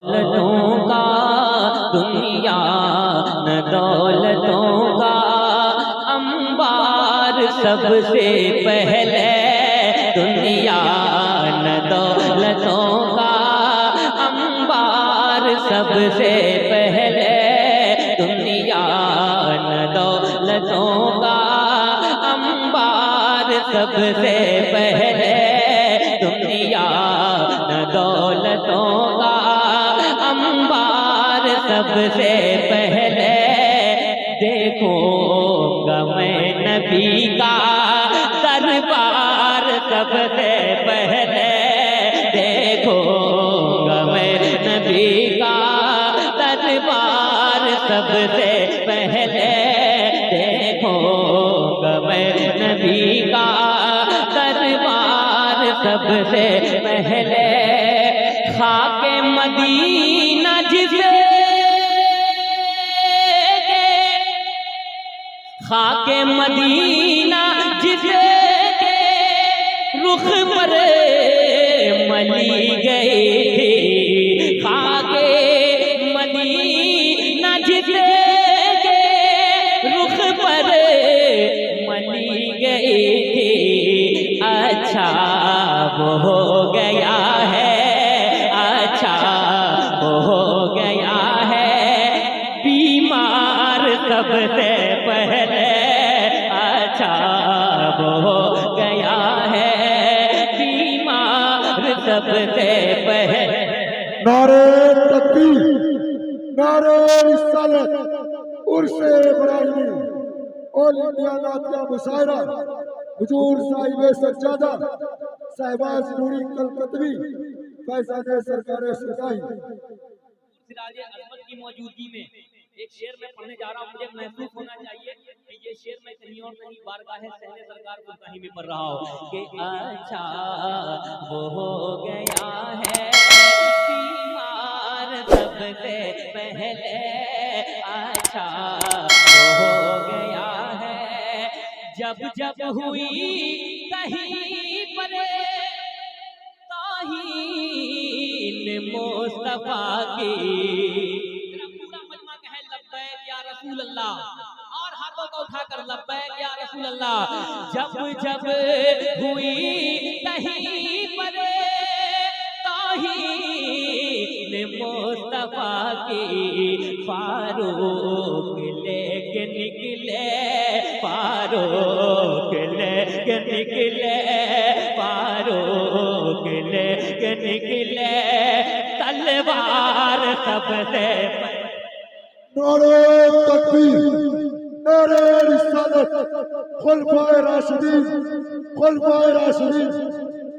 دولتوں کا دنیا نہ دولتوں کا انبار سب سے پہلے دنیا نہ دولتوں کا انبار سب سے پہلے دنیا نہ دولتوں کا انبار سب سے پہلے دنیا نہ دولتوں کا انبار سب سے پہلے دیکھوں گا میں نبی کا دربار سب سے پہلے دیکھوں گا میں نبی کا دربار سب سے پہلے دیکھوں گا میں نبی کا دربار سب سے پہلے خاک مدینہ جسے خاک مدینہ جسے رخ پر ملی گئی تھی خاک مدینہ جسے رخ پر ملی گئی تھی اچھا وہ ہو گیا ہے ہو گیا ہے بیمار سب سے پہلے اچھا وہ ہو گیا ہے بیمار سب سے پہلے نعرہ تکبیر نعرہ رسالت عرس ابراہیمی آل انڈیا نعتیہ مشاعرہ حضور صاحب سجادہ صاحباز نوری کلکتوی فیضان سرکار سرکائی سراج عظمت کی موجودگی میں ایک شعر میں پڑھنے جا رہا ہوں مجھے محسوس ہونا چاہیے کہ یہ شعر میں کہیں اور کہیں بارگاہ صحن سرکار کو کہیں میں پڑھ رہا ہوں کہ اچھا وہ ہو گیا ہے بیمار سب سے پہلے اچھا وہ ہو گیا ہے جب جب ہوئی کہیں پر توہین مصطفیٰ کی پورا مجمع کہے لبیک یا رسول اللہ اور ہاتھوں کو اٹھا کر لبیک یا رسول اللہ جب جب ہوئی کہیں پر توہین مصطفیٰ کی فاروق لے کے نکلے فاروق لے کے نکلے فاروق لے کے نکلے تلوار سب سے نعرہ تکبیر نعرہ رسالت خلفائے راشدین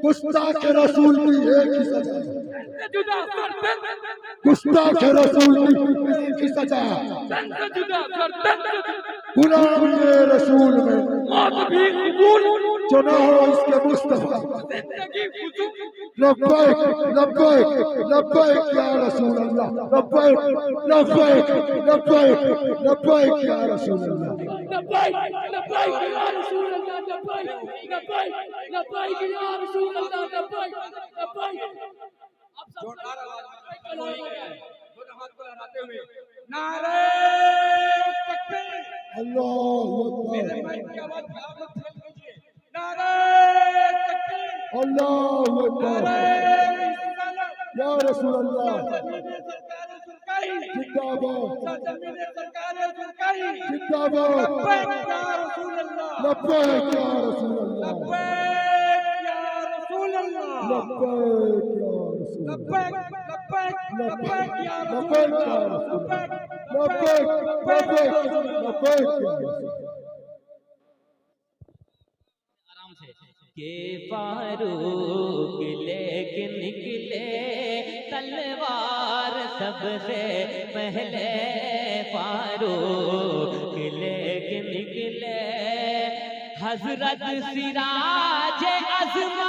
گستاخ رسول کی ایک ہی سزا گستاخ رسول کی ایک ہی سزا غلام رسول میں جو نہ ہو اس کے مصطفیٰ لبیک لبیک لبیک یا رسول اللہ لبیک لبیک لبیک لبیک یا رسول اللہ لبیک لبیک یا رسول اللہ لبیک لبیک لبیک یا رسول اللہ لبیک لبیک جوردار آواز میں دونوں ہاتھ کو لہراتے ہوئے نعرہ تکبیر اللہ میرے اکبر مائک کی آواز پہ آپ لوگ تھل کیجئے نعرہ تکبیر اللہ اکبر نعرہ رسالت یا رسول اللہ سرزمین سرکار سرکائی زندہ باد سرزمین سرکار سرکائی زندہ باد لبیک یا رسول اللہ لبیک یا رسول اللہ لبیک یا رسول اللہ لبیک یا رسول اللہ لبیک لبیک لبیک یا لبیک رسول یا اللہ رسول اللہ لبیک لبیک لبیک لبیک یا رسول اللہ آرام سے کہ فاروق لے کے نکلے تلوار سب سے پہلے فاروق لے کے نکلے حضرت سراج عظمت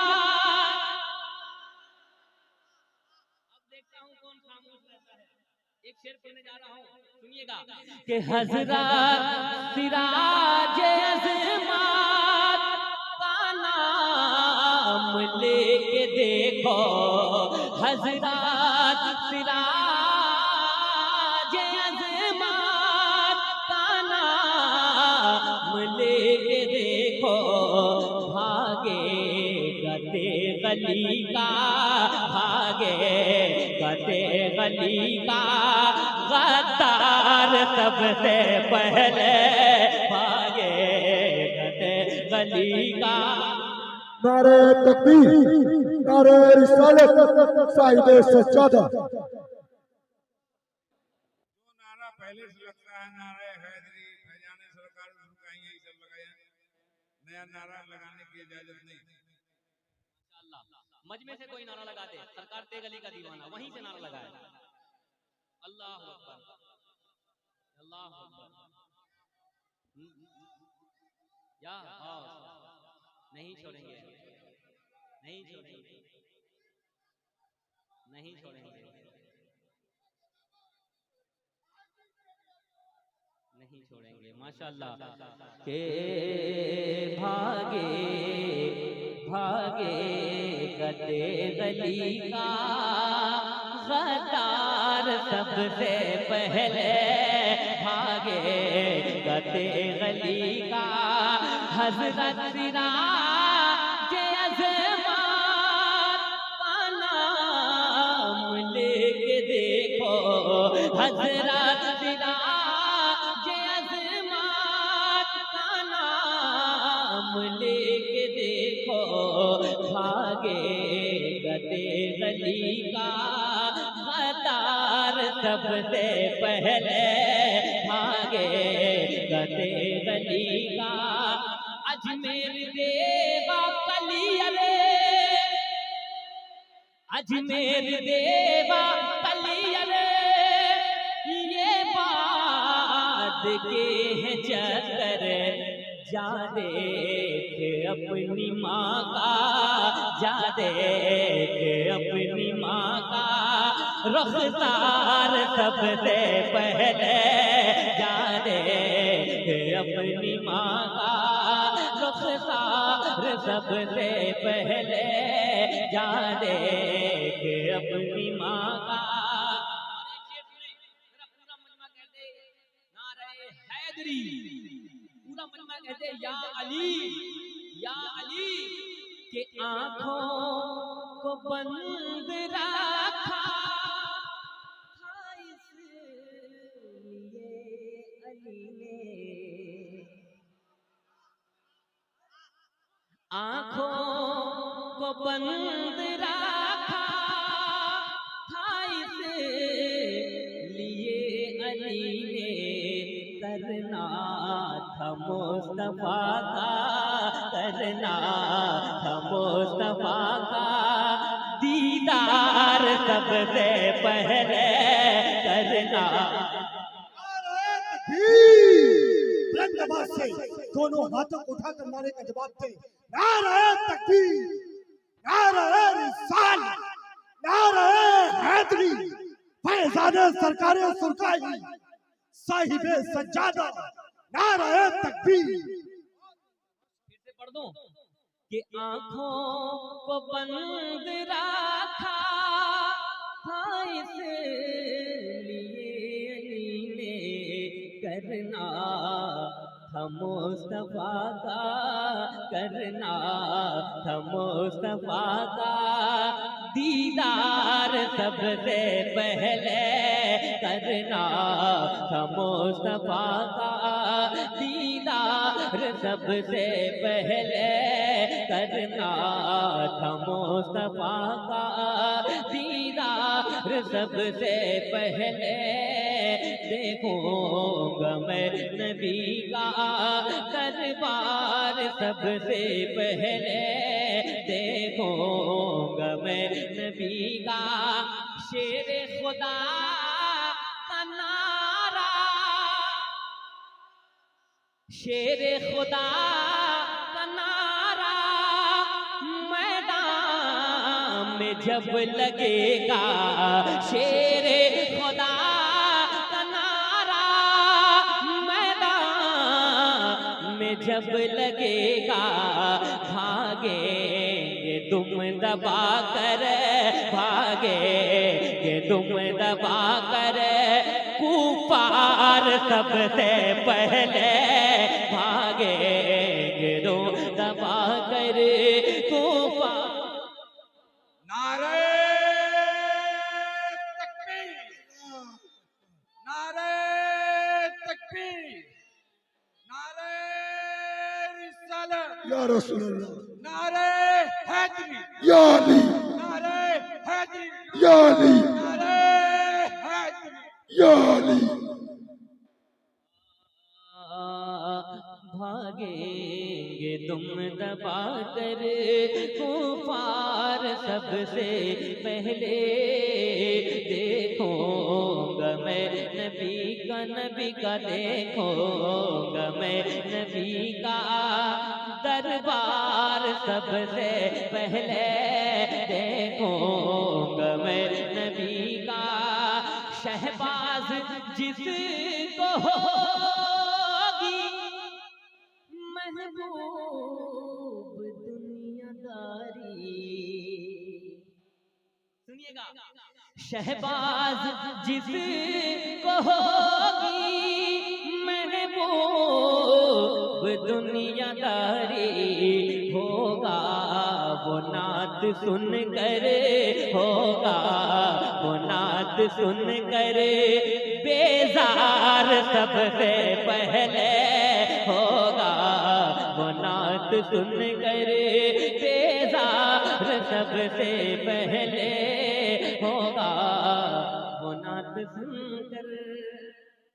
اب دیکھتا ہوں کون خاموش رہتا ہے ایک شعر پڑھنے جا رہا ہوں سنیے گا کہ حضرت سراج عظمت کا نام لے کے دیکھو حضرت सिराज अज़मत का नाम लेके देखो भागे गते गली का, भागे गते गली का गद्दार सबसे पहले भागे गते गली का। नारे तकबीर, नारे रिसालत, साहिब सज्जादा। जो नारा पहले से लगता है, नारे हैदरी, फैजाने सरकार कहीं यही सब लगाया, नया नारा लगाने की इजाजत नहीं। मजमे से कोई नारा लगा दे, सरकार तेग अली का दीवाना, वहीं से नारा लगाए। अल्लाह अकबर, अल्लाह अकबर। या नहीं छोड़ेंगे, नहीं छोड़ेंगे, नहीं छोड़ेंगे, नहीं छोड़ेंगे। माशाअल्लाह। के भागे भागे गते गली का गद्दार सबसे पहले भागे गते गली का। हज़रत सिराज अज़मत का नाम लेके देखो, हज़रत सिराज अज़मत का नाम लेके देखो भागे गते गली का गद्दार सबसे पहले भागे गते गली का। अजमेर देवा कलियरे, अजमेर देवा कलियरे, ये बात के हैं चक्कर जा देख अपनी माँ का, जा देख अपनी माँ का। रुखसार सबसे पहले जा देख अपनी माँ का, रुखसार सबसे पहले जा देख अपनी माँ का। पूरा मजमा कहते नारे हैदरी, पूरा मजमा कहते या अली, या अली के आंखों को बंद रखा था इसलिए अली ने, आंखों को बंद रखा था इसलिए अली ने। करना था मुस्तफा का, करना था मुस्तफा का दीदार सबसे पहले करना। बुलंद आवाज से दोनों हाथों को उठाकर नारे का जवाब दे। नारे तकबीर, नारे रिसालत, नारे हैदरी, फैजाने सरकारे सुरकाई, साहिबे सज्जादा, नारे तकबीर। फिर से पढ़ दूं कि आंखों को बंद रखा था इसलिए अली ने। करना था मुस्तफा का, करना था मुस्तफा का दीदार सबसे पहले करना था मुस्तफा का दीदार सबसे पहले करना था मुस्तफा का दीदार सबसे पहले। देखूंगा मैं नबी का दरबार सबसे पहले, देखूंगा मैं नबी का शेर खुदा का नारा, शेर खुदा का नारा मैदान में जब लगेगा, शेर खुदा जब लगेगा भागेंगे तुम दबा कर भागे, ये तुम दबा कर कुफार सबसे पहले भागे, ये तुम दबा कर कुफार। नारे तकबीर, नारे तकबीर, नारे रिसालत, या रसूल अल्लाह, नारे हैदरी, या अली, नारे हैदरी, या अली, नारे हैदरी। या अली। भागेंगे तुम दबा कर कुफार सबसे पहले, देखूंगा मैं नबी का देखूंगा मैं नबी का दरबार सबसे पहले, देखूंगा मैं नबी का शहबाज जिसको होगी महबूब दुनियादारी। सुनिएगा, शहबाज जिसको होगी महबूब दुनियादारी, होगा वो नात सुन कर, होगा वो नात सुन कर बेजार सबसे पहले, होगा वो नात सुन कर बेजार सबसे पहले, होगा वो नात सुन